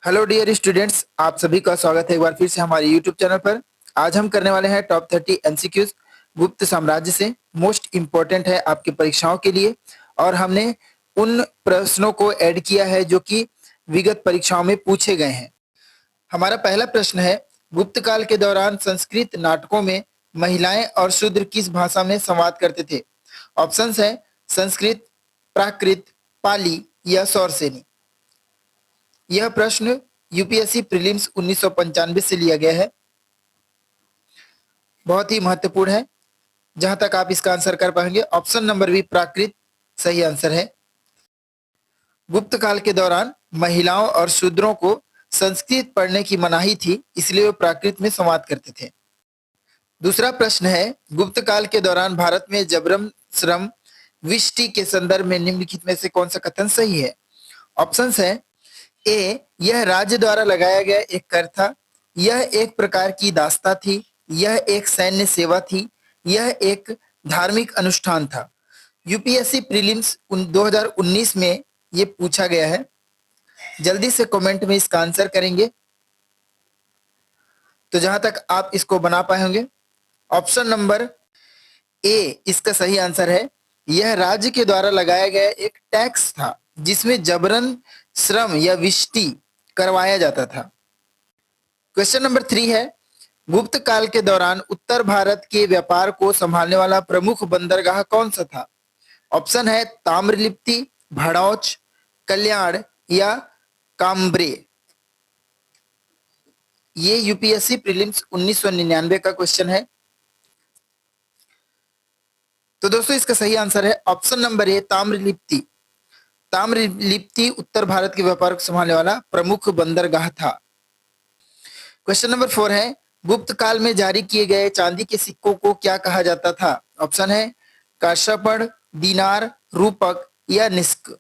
Hello dear students, आप सभी का स्वागत है एक बार फिर से हमारे यूट्यूब चैनल पर। आज हम करने वाले हैं टॉप 30 एमसीक्यूज गुप्त साम्राज्य से। मोस्ट इम्पोर्टेंट है आपकी परीक्षाओं के लिए और हमने उन प्रश्नों को ऐड किया है जो कि विगत परीक्षाओं में पूछे गए हैं। हमारा पहला प्रश्न है, गुप्त काल के दौरान संस्कृत नाटकों में महिलाएं और शूद्र किस भाषा में संवाद करते थे? ऑप्शंस है संस्कृत, प्राकृत, पाली या सौरसेनी। यह प्रश्न यूपीएससी प्रीलिम्स 1995 से लिया गया है। बहुत ही महत्वपूर्ण है। जहां तक आप इसका आंसर कर पाएंगे, ऑप्शन नंबर बी प्राकृत सही आंसर है। गुप्त काल के दौरान महिलाओं और शूद्रों को संस्कृत पढ़ने की मनाही थी, इसलिए वे प्राकृत में संवाद करते थे। दूसरा प्रश्न है, गुप्त काल के दौरान भारत में जबरन श्रम विष्टि के संदर्भ में निम्नलिखित में से कौन सा कथन सही है? ऑप्शंस है ए, यह राज्य द्वारा लगाया गया एक कर था, यह एक प्रकार की दास्ता थी, यह एक सैन्य सेवा थी, यह एक धार्मिक अनुष्ठान था। यूपीएससी प्रीलिम्स 2019 में ये पूछा गया है। जल्दी से कमेंट में इसका आंसर करेंगे। तो जहां तक आप इसको बना पाए होंगे, ऑप्शन नंबर ए इसका सही आंसर है। यह राज्य के द्वारा लगाया गया एक टैक्स था जिसमें जबरन श्रम या विष्टि करवाया जाता था। क्वेश्चन नंबर 3 है, गुप्त काल के दौरान उत्तर भारत के व्यापार को संभालने वाला प्रमुख बंदरगाह कौन सा था? ऑप्शन है ताम्रलिप्ति, भड़ौच, कल्याण या काम्ब्रे। ये यूपीएससी प्रीलिम्स 1999 का क्वेश्चन है। तो दोस्तों इसका सही आंसर है option number A Tamralipti. Tamralipti उत्तर भारत के व्यापार को संभालने वाला प्रमुख बंदरगाह था। क्वेश्चन नंबर 4 है, गुप्त काल में जारी किए गए चांदी के सिक्कों को क्या कहा जाता था? ऑप्शन है काशापड़, दीनार, रूपक या निस्क।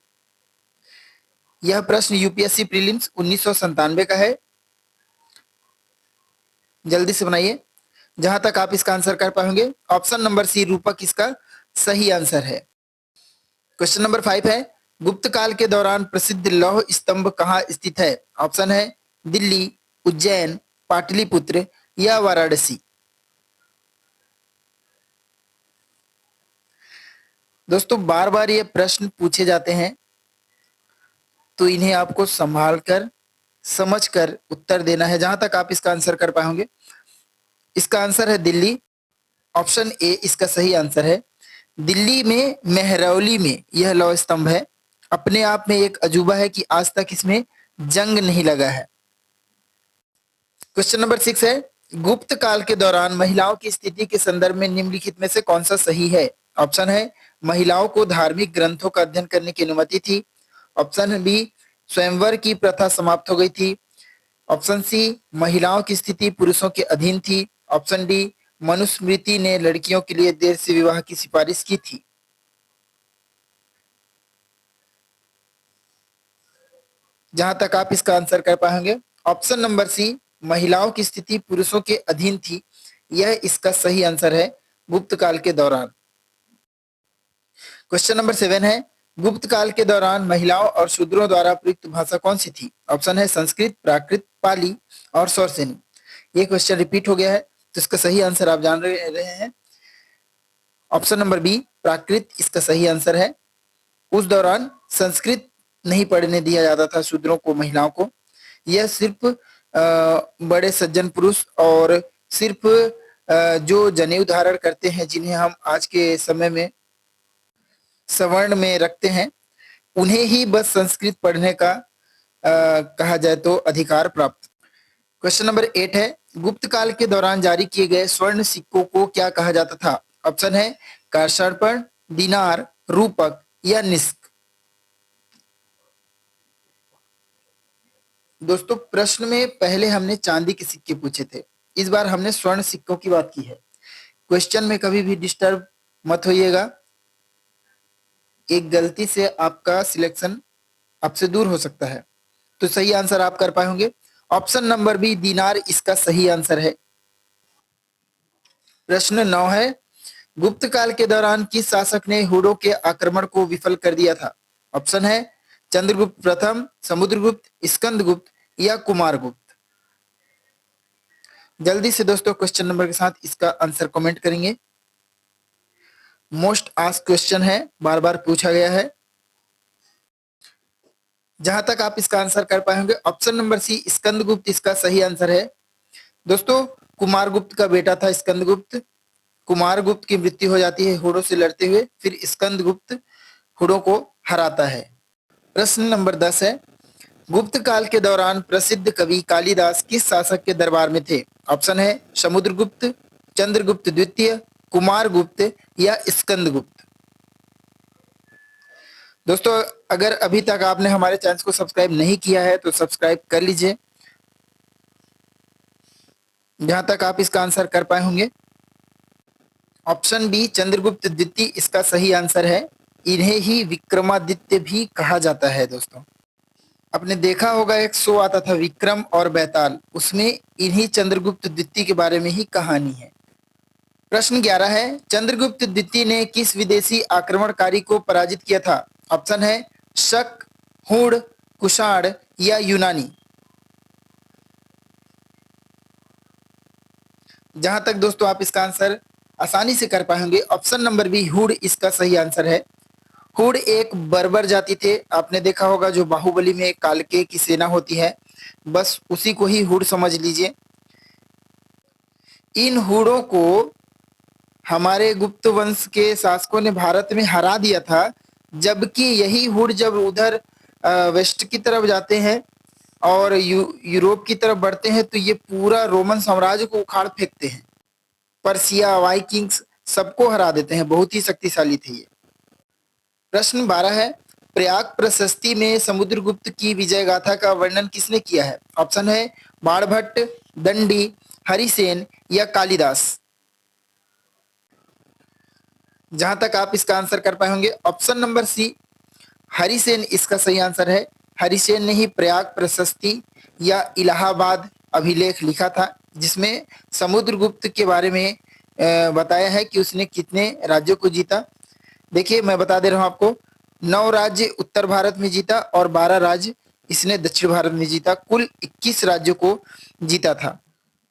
यह प्रश्न यूपीएससी प्रीलिम्स 1997 का है। जल्दी से बनाइए। जहां तक आप इसका आंसर कर पाएंगे, ऑप्शन नंबर सी रूपक इसका सही आंसर है। क्वेश्चन नंबर 5 है, गुप्त काल के दौरान प्रसिद्ध लौह स्तंभ कहाँ स्थित है? ऑप्शन है दिल्ली, उज्जैन, पाटलिपुत्र या वाराणसी। दोस्तों बार बार ये प्रश्न पूछे जाते हैं, तो इन्हें आपको संभाल कर समझ कर उत्तर देना है। जहां तक आप इसका आंसर कर पाएंगे, इसका आंसर है दिल्ली। ऑप्शन ए इसका सही आंसर है। दिल्ली में मेहरौली में यह लौह स्तंभ है। अपने आप में एक अजूबा है कि आज तक इसमें जंग नहीं लगा है। क्वेश्चन नंबर 6 है, गुप्त काल के दौरान महिलाओं की स्थिति के संदर्भ में निम्नलिखित में से कौन सा सही है? ऑप्शन है महिलाओं को धार्मिक ग्रंथों का अध्ययन करने की अनुमति थी। ऑप्शन बी स्वयंवर की प्रथा समाप्त हो गई थी। ऑप्शन सी महिलाओं की स्थिति पुरुषों के अधीन थी। ऑप्शन डी मनुस्मृति ने लड़कियों के लिए देर से विवाह की सिफारिश की थी। जहां तक आप इसका आंसर कर पाएंगे, ऑप्शन नंबर सी महिलाओं की स्थिति पुरुषों के अधीन थी, यह इसका सही आंसर है गुप्त काल के दौरान। क्वेश्चन नंबर 7 है, गुप्त काल के दौरान महिलाओं और शूद्रों द्वारा प्रयुक्त भाषा कौन सी थी? ऑप्शन है संस्कृत, प्राकृत, पाली और सौरसेनी। ये क्वेश्चन रिपीट हो गया है, तो इसका सही आंसर आप जान रहे हैं। ऑप्शन नंबर बी प्राकृत इसका सही आंसर है। उस दौरान संस्कृत नहीं पढ़ने दिया जाता था शूद्रों को, महिलाओं को। यह सिर्फ बड़े सज्जन पुरुष और सिर्फ जो जनेऊ धारण करते हैं, जिन्हें हम आज के समय में सवर्ण में रखते हैं, उन्हें ही बस संस्कृत पढ़ने का कहा जाए तो अधिकार प्राप्त। क्वेश्चन नंबर 8 है, गुप्त काल के दौरान जारी किए गए स्वर्ण सिक्कों को क्या कहा जाता था? ऑप्शन है काशापड़, दीनार, रूपक या निस्क। दोस्तों प्रश्न में पहले हमने चांदी के सिक्के पूछे थे, इस बार हमने स्वर्ण सिक्कों की बात की है। क्वेश्चन में कभी भी डिस्टर्ब मत होइएगा। एक गलती से आपका सिलेक्शन आपसे दूर हो सकता है। तो सही आंसर आप कर पाए होंगे। ऑप्शन नंबर बी दीनार इसका सही आंसर है। प्रश्न 9 है, गुप्त काल के दौरान किस शासक ने हुडों के आक्रमण को विफल कर दिया था? ऑप्शन है चंद्रगुप्त प्रथम, समुद्रगुप्त, स्कंदगुप्त या कुमारगुप्त? जल्दी से दोस्तों क्वेश्चन नंबर के साथ इसका आंसर कमेंट करेंगे। मोस्ट आस्क्ड क्वेश्चन है, बार बार पूछा गया है। जहां तक आप इसका आंसर कर पाए होंगे, ऑप्शन नंबर सी स्कंदगुप्त इसका सही आंसर है। दोस्तों कुमारगुप्त का बेटा था स्कंदगुप्त। कुमारगुप्त की मृत्यु हो जाती है हुड़ों से लड़ते हुए, फिर स्कंदगुप्त हुड़ों को हराता है। प्रश्न नंबर 10 है, गुप्त काल के दौरान प्रसिद्ध कवि कालिदास किस शासक के दरबार में थे? ऑप्शन है समुद्रगुप्त, चंद्रगुप्त द्वितीय, कुमारगुप्त या स्कंदगुप्त। दोस्तों अगर अभी तक आपने हमारे चैनल को सब्सक्राइब नहीं किया है तो सब्सक्राइब कर लीजिए। जहां तक आप इसका आंसर कर पाए होंगे, ऑप्शन बी चंद्रगुप्त द्वितीय इसका सही आंसर है। इन्हें ही विक्रमादित्य भी कहा जाता है। दोस्तों आपने देखा होगा एक शो आता था विक्रम और बेताल, उसमें इन्हीं चंद्रगुप्त द्वितीय के बारे में ही कहानी है। प्रश्न 11 है, चंद्रगुप्त द्वितीय ने किस विदेशी आक्रमणकारी को पराजित किया था? ऑप्शन है शक, हुड़, कुषाण या यूनानी। जहां तक दोस्तों आप इसका आंसर आसानी से कर पाएंगे, ऑप्शन नंबर बी हुड़ इसका सही आंसर है। हुड़ एक बर्बर जाति थे, आपने देखा होगा जो बाहुबली में कालके की सेना होती है, बस उसी को ही हुड़ समझ लीजिए। इन हुड़ों को हमारे गुप्त वंश के शासकों ने भारत में हरा दिया था, जबकि यही हुड़ जब उधर वेस्ट की तरफ जाते हैं और यूरोप की तरफ बढ़ते हैं तो ये पूरा रोमन साम्राज्य को उखाड़ फेंकते हैं। पर्सिया, वाइकिंग्स सबको हरा देते हैं, बहुत ही शक्तिशाली थे ये। प्रश्न 12 है, प्रयाग प्रशस्ति में समुद्रगुप्त की विजय गाथा का वर्णन किसने किया है? ऑप्शन है बाणभट्ट, दंडी, हरिसेन या कालिदास। जहां तक आप इसका आंसर कर पाए होंगे, ऑप्शन नंबर सी हरिसेन इसका सही आंसर है। हरिसेन ने ही प्रयाग प्रशस्ति या इलाहाबाद अभिलेख लिखा था, जिसमें समुद्रगुप्त के बारे में बताया है कि उसने कितने राज्यों को जीता। देखिए मैं बता दे रहा हूं आपको, 9 राज्य उत्तर भारत में जीता और 12 राज्य इसने दक्षिण भारत में जीता, कुल 21 राज्यों को जीता था।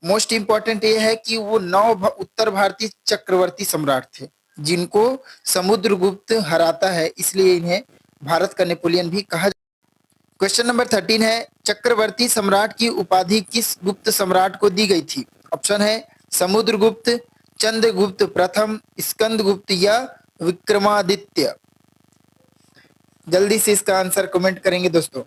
मोस्ट इंपॉर्टेंट ये है कि वो 9 उत्तर भारतीय चक्रवर्ती सम्राट थे जिनको समुद्रगुप्त हराता है, इसलिए इन्हें भारत का नेपोलियन भी कहा। क्वेश्चन नंबर 13 है, चक्रवर्ती सम्राट की उपाधि किस गुप्त सम्राट को दी गई थी? ऑप्शन है समुद्रगुप्त, चंद्रगुप्त प्रथम, स्कंदगुप्त या विक्रमादित्य। जल्दी से इसका आंसर कमेंट करेंगे दोस्तों।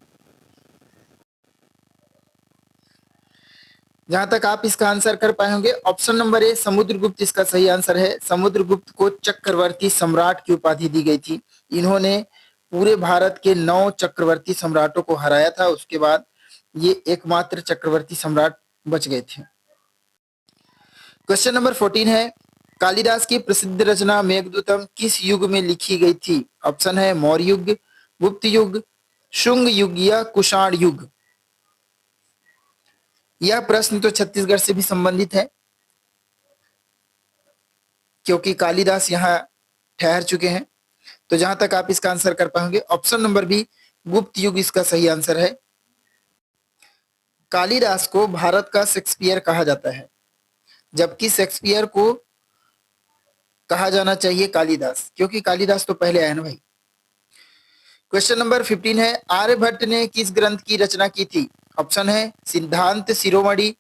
जहां तक आप इसका आंसर कर पाए होंगे, ऑप्शन नंबर ए समुद्रगुप्त इसका सही आंसर है। समुद्रगुप्त को चक्रवर्ती सम्राट की उपाधि दी गई थी। इन्होंने पूरे भारत के 9 चक्रवर्ती सम्राटों को हराया था, उसके बाद ये एकमात्र चक्रवर्ती सम्राट बच गए थे। क्वेश्चन नंबर 14 है, कालिदास की प्रसिद्ध रचना मेघदूतम किस युग में लिखी गई थी? ऑप्शन है मौर्य युग, गुप्त युग, शुंग युग या कुषाण युग। यह प्रश्न तो छत्तीसगढ़ से भी संबंधित है, क्योंकि कालिदास यहाँ ठहर चुके हैं। तो जहां तक आप इसका आंसर कर पाएंगे, ऑप्शन नंबर बी गुप्त युग इसका सही आंसर है। कालिदास को भारत का शेक्सपियर कहा जाता है, जबकि शेक्सपियर को कहा जाना चाहिए कालिदास, क्योंकि कालिदास तो पहले आया ना भाई। क्वेश्चन नंबर 15 है, आर्यभट्ट ने किस ग्रंथ की रचना की थी? ऑप्शन है सिद्धांत शिरोमणि,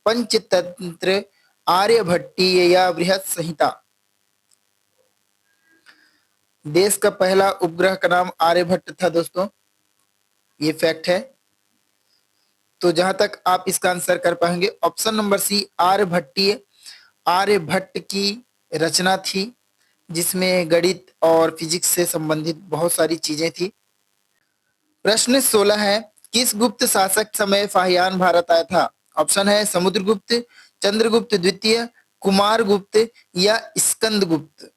पंचतंत्र, आर्यभट्टीय या बृहत संहिता। देश का पहला उपग्रह का नाम आर्यभट्ट था दोस्तों, ये फैक्ट है। तो जहां तक आप इसका आंसर कर पाएंगे, option number C Aryabhatiya, Aryabhata की रचना थी जिसमें गणित और फिजिक्स से संबंधित बहुत सारी चीजें थी। प्रश्न 16 है, किस गुप्त शासक समय फाहियान भारत आया था? ऑप्शन है समुद्रगुप्त, चंद्रगुप्त द्वितीय, कुमारगुप्त या स्कंदगुप्त।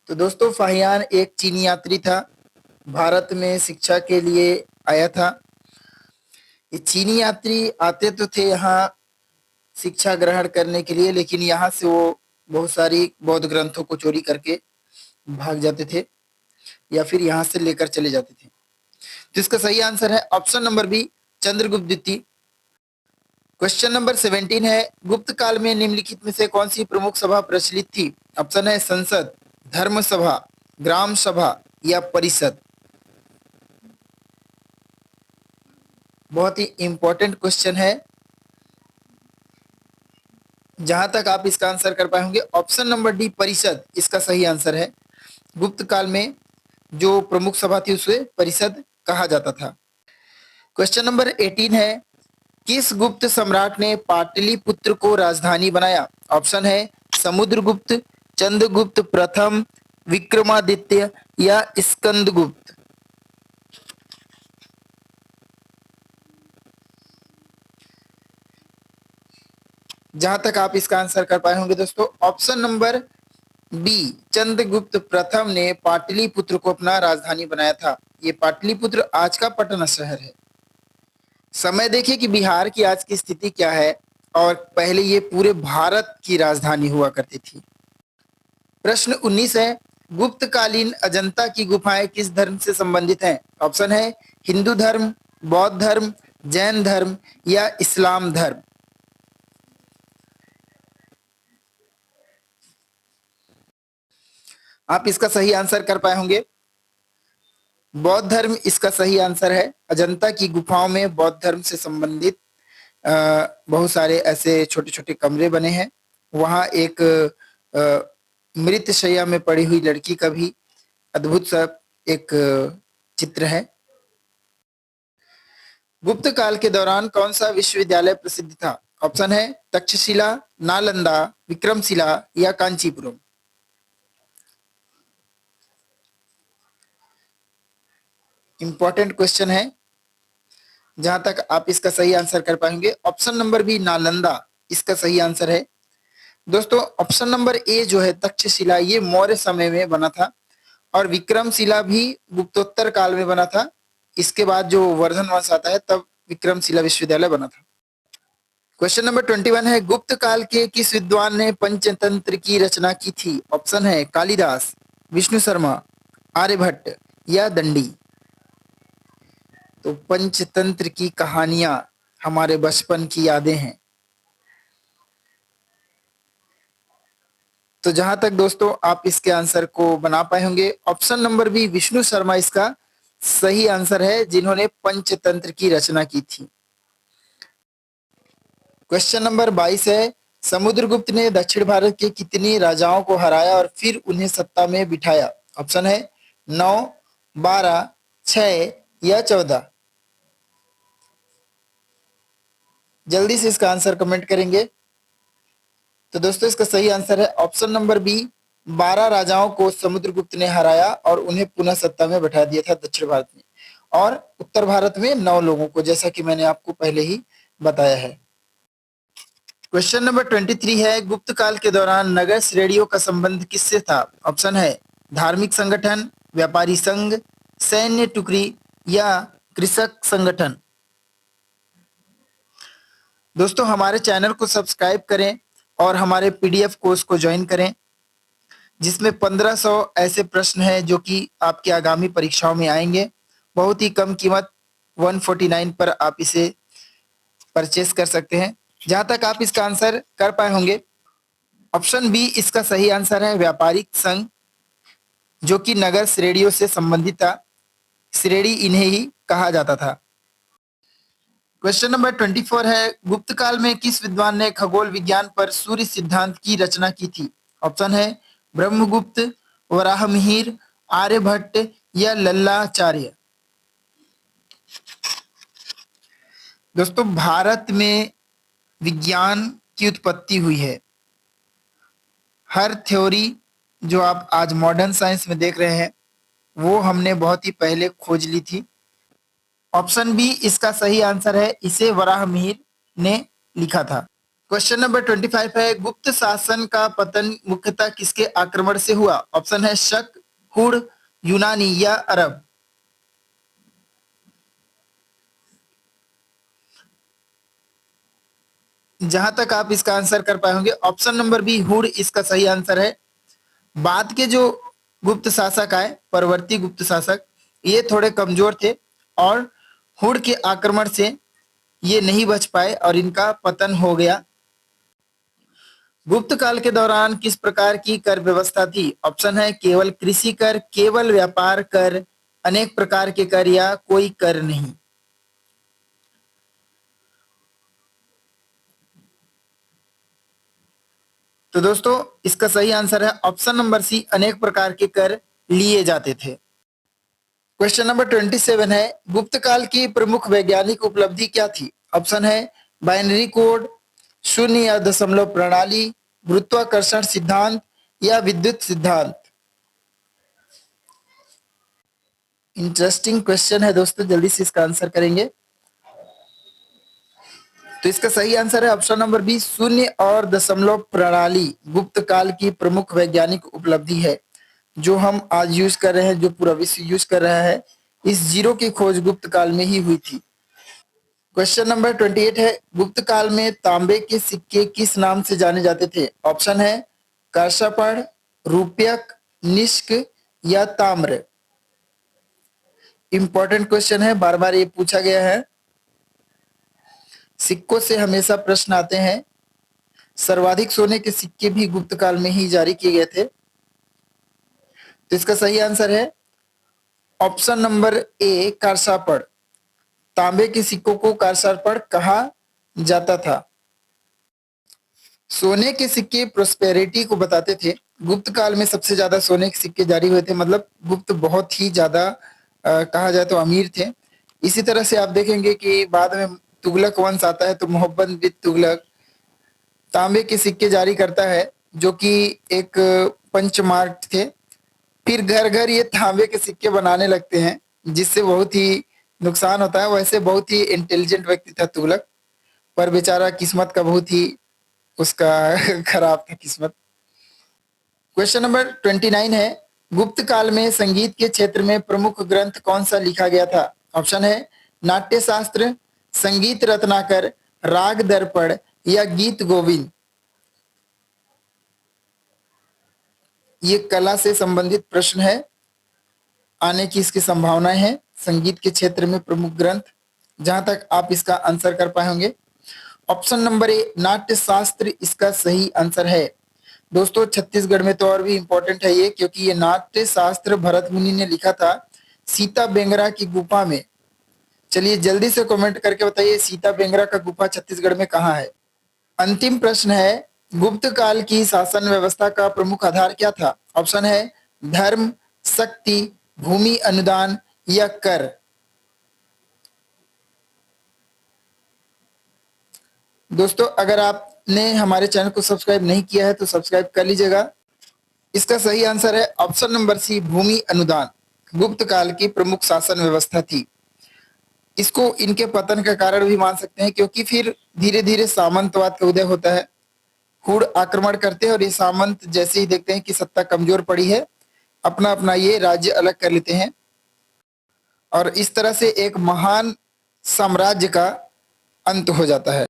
तो दोस्तों फाहियान एक चीनी यात्री था, भारत में शिक्षा के लिए आया था। ये चीनी यात्री आते तो थे यहाँ शिक्षा ग्रहण करने के लिए, लेकिन यहाँ से वो बहुत सारी बौद्ध ग्रंथों को चोरी करके भाग जाते थे या फिर यहाँ से लेकर चले जाते थे। तो इसका सही आंसर है ऑप्शन नंबर बी, चंद्रगुप्त द्वितीय। क्वेश्चन नंबर 17 है, गुप्त काल में निम्नलिखित में से कौन सी प्रमुख सभा प्रचलित थी? ऑप्शन है संसद, धर्म सभा, ग्राम सभा या परिषद। बहुत ही इंपॉर्टेंट क्वेश्चन है। जहां तक आप इसका आंसर कर पाए होंगे, ऑप्शन नंबर डी परिषद इसका सही आंसर है। गुप्त काल में जो प्रमुख सभा थी उसे परिषद कहा जाता था। क्वेश्चन नंबर 18 है, किस गुप्त सम्राट ने पाटलिपुत्र को राजधानी बनाया? ऑप्शन है समुद्रगुप्त, चंद्रगुप्त प्रथम, विक्रमादित्य या स्कंदगुप्त। जहां तक आप इसका आंसर कर पाए होंगे दोस्तों, ऑप्शन नंबर बी, चंद्रगुप्त प्रथम ने पाटलिपुत्र को अपना राजधानी बनाया था। ये पाटलिपुत्र आज का पटना शहर है। समय देखिए कि बिहार की आज की स्थिति क्या है, और पहले ये पूरे भारत की राजधानी हुआ करती थी। प्रश्न 19 है, गुप्तकालीन अजंता की गुफाएं किस धर्म से संबंधित हैं? ऑप्शन है हिंदू धर्म, बौद्ध धर्म, जैन धर्म या इस्लाम धर्म। आप इसका सही आंसर कर पाए होंगे। बौद्ध धर्म इसका सही आंसर है। अजंता की गुफाओं में बौद्ध धर्म से संबंधित बहुत सारे ऐसे छोटे छोटे कमरे बने हैं। वहाँ एक मृत शैया में पड़ी हुई लड़की का भी अद्भुत सा एक चित्र है। गुप्त काल के दौरान कौन सा विश्वविद्यालय प्रसिद्ध था? ऑप्शन है तक्षशिला, नालंदा, विक्रमशिला या कांचीपुरम। इंपॉर्टेंट क्वेश्चन है। जहां तक आप इसका सही आंसर कर पाएंगे, ऑप्शन नंबर बी नालंदा इसका सही आंसर है। दोस्तों ऑप्शन नंबर ए जो है तक्षशिला, ये मौर्य समय में बना था, और विक्रमशिला भी गुप्तोत्तर काल में बना था। इसके बाद जो वर्धन वंश आता है तब विक्रमशिला विश्वविद्यालय बना था। क्वेश्चन नंबर 21 है, गुप्त काल के किस विद्वान ने पंचतंत्र की रचना की थी? ऑप्शन है कालिदास, विष्णु शर्मा, आर्यभट्ट या दंडी। तो पंचतंत्र की कहानियां हमारे बचपन की यादें हैं। तो जहां तक दोस्तों आप इसके आंसर को बना पाए होंगे, option number B Vishnu Sharma इसका सही आंसर है, जिन्होंने पंचतंत्र की रचना की थी। क्वेश्चन नंबर 22 है, समुद्रगुप्त ने दक्षिण भारत के कितने राजाओं को हराया और फिर उन्हें सत्ता में बिठाया? ऑप्शन है 9, 12, 6 या 14। जल्दी से इसका आंसर कमेंट करेंगे। तो दोस्तों इसका सही आंसर है ऑप्शन नंबर बी, 12 राजाओं को समुद्रगुप्त ने हराया और उन्हें पुनः सत्ता में बैठा दिया था दक्षिण भारत में, और उत्तर भारत में 9 लोगों को, जैसा कि मैंने आपको पहले ही बताया है। क्वेश्चन नंबर 23 है, गुप्त काल के दौरान नगर श्रेणियों का संबंध किससे था? ऑप्शन है धार्मिक संगठन, व्यापारी संघ, सैन्य टुकड़ी या कृषक संगठन। दोस्तों हमारे चैनल को सब्सक्राइब करें और हमारे पीडीएफ कोर्स को ज्वाइन करें, जिसमें 1500 ऐसे प्रश्न हैं जो कि आपकी आगामी परीक्षाओं में आएंगे। बहुत ही कम कीमत 149 पर आप इसे परचेस कर सकते हैं। जहां तक आप इसका आंसर कर पाए होंगे, ऑप्शन बी इसका सही आंसर है व्यापारिक संघ, जो कि नगर श्रेणियों से संबंधित था। श्रेणी इन्हें ही कहा जाता था। क्वेश्चन नंबर 24 है, गुप्त काल में किस विद्वान ने खगोल विज्ञान पर सूर्य सिद्धांत की रचना की थी? ऑप्शन है ब्रह्मगुप्त, वराहमिहिर, आर्यभट्ट या लल्लाचार्य। दोस्तों भारत में विज्ञान की उत्पत्ति हुई है। हर थ्योरी जो आप आज मॉडर्न साइंस में देख रहे हैं, वो हमने बहुत ही पहले खोज ली थी। ऑप्शन बी इसका सही आंसर है, इसे वराहमिहिर ने लिखा था। क्वेश्चन नंबर 25 है, गुप्त शासन का पतन मुख्यतः किसके आक्रमण से हुआ? ऑप्शन है शक, हुड़, यूनानी या अरब। जहां तक आप इसका आंसर कर पाए होंगे, ऑप्शन नंबर बी हुड़ इसका सही आंसर है। बाद के जो गुप्त शासक आए, परवर्ती गुप्त शासक, ये थोड़े कमजोर थे और हुड़ के आक्रमण से ये नहीं बच पाए और इनका पतन हो गया। गुप्त काल के दौरान किस प्रकार की कर व्यवस्था थी? ऑप्शन है केवल कृषि कर, केवल व्यापार कर, अनेक प्रकार के कर या कोई कर नहीं। तो दोस्तों इसका सही आंसर है ऑप्शन नंबर सी, अनेक प्रकार के कर लिए जाते थे। क्वेश्चन नंबर 27 है, गुप्त काल की प्रमुख वैज्ञानिक उपलब्धि क्या थी? ऑप्शन है बाइनरी कोड, शून्य या दशमलव प्रणाली, गुरुत्वाकर्षण सिद्धांत या विद्युत सिद्धांत। इंटरेस्टिंग क्वेश्चन है दोस्तों, जल्दी से इसका आंसर करेंगे। तो इसका सही आंसर है ऑप्शन नंबर बी, शून्य और दशमलव प्रणाली गुप्त काल की प्रमुख वैज्ञानिक उपलब्धि है। जो हम आज यूज कर रहे हैं, जो पूरा विश्व यूज कर रहा है, इस जीरो की खोज गुप्त काल में ही हुई थी। क्वेश्चन नंबर 28 है, गुप्त काल में तांबे के सिक्के किस नाम से जाने जाते थे? ऑप्शन है करसपण, रूप्यक, निष्क या ताम्र। इंपॉर्टेंट क्वेश्चन है, बार बार ये पूछा गया है। सिक्कों से हमेशा प्रश्न आते हैं। सर्वाधिक सोने के सिक्के भी गुप्त काल में ही जारी किए गए थे। तो इसका सही आंसर है ऑप्शन नंबर ए, कारसापड़। तांबे के सिक्कों को कारसापड़ कहा जाता था। सोने के सिक्के प्रोस्पेरिटी को बताते थे। गुप्त काल में सबसे ज्यादा सोने के सिक्के जारी हुए थे, मतलब गुप्त बहुत ही ज्यादा कहा जाए तो अमीर थे। इसी तरह से आप देखेंगे कि बाद में तुगलक वंश आता है, तो मोहम्मद बिन तुगलक तांबे के सिक्के जारी करता है, जो कि एक पंचमार्क थे। फिर घर घर ये तांबे के सिक्के बनाने लगते हैं, जिससे बहुत ही नुकसान होता है। वैसे बहुत ही इंटेलिजेंट व्यक्ति था तुगलक, पर बेचारा किस्मत का बहुत ही उसका खराब था किस्मत। क्वेश्चन नंबर 29 है, गुप्त काल में संगीत के क्षेत्र में प्रमुख ग्रंथ कौन सा लिखा गया था? ऑप्शन है नाट्य शास्त्र, संगीत रत्नाकर, राग दर्पण या गीत गोविंद। ये कला से संबंधित प्रश्न है, आने की इसकी संभावनाएं हैं। संगीत के क्षेत्र में प्रमुख ग्रंथ, जहां तक आप इसका आंसर कर पाएंगे। ऑप्शन नंबर ए, नाट्य शास्त्र इसका सही आंसर है। दोस्तों छत्तीसगढ़ में तो और भी इंपॉर्टेंट है ये, क्योंकि ये नाट्य शास्त्र भरत मुनि ने लिखा था सीता बेंगरा की गुफा में। चलिए जल्दी से कमेंट करके बताइए, सीता बेंगरा का गुफा छत्तीसगढ़ में कहाँ है? अंतिम प्रश्न है, गुप्त काल की शासन व्यवस्था का प्रमुख आधार क्या था? ऑप्शन है धर्म, शक्ति, भूमि अनुदान या कर। दोस्तों अगर आपने हमारे चैनल को सब्सक्राइब नहीं किया है तो सब्सक्राइब कर लीजिएगा। इसका सही आंसर है ऑप्शन नंबर सी, भूमि अनुदान गुप्त काल की प्रमुख शासन व्यवस्था थी। इसको इनके पतन का कारण भी मान सकते हैं, क्योंकि फिर धीरे धीरे सामंतवाद का उदय होता है। हुड़ आक्रमण करते हैं और ये सामंत जैसे ही देखते हैं कि सत्ता कमजोर पड़ी है, अपना अपना ये राज्य अलग कर लेते हैं और इस तरह से एक महान साम्राज्य का अंत हो जाता है।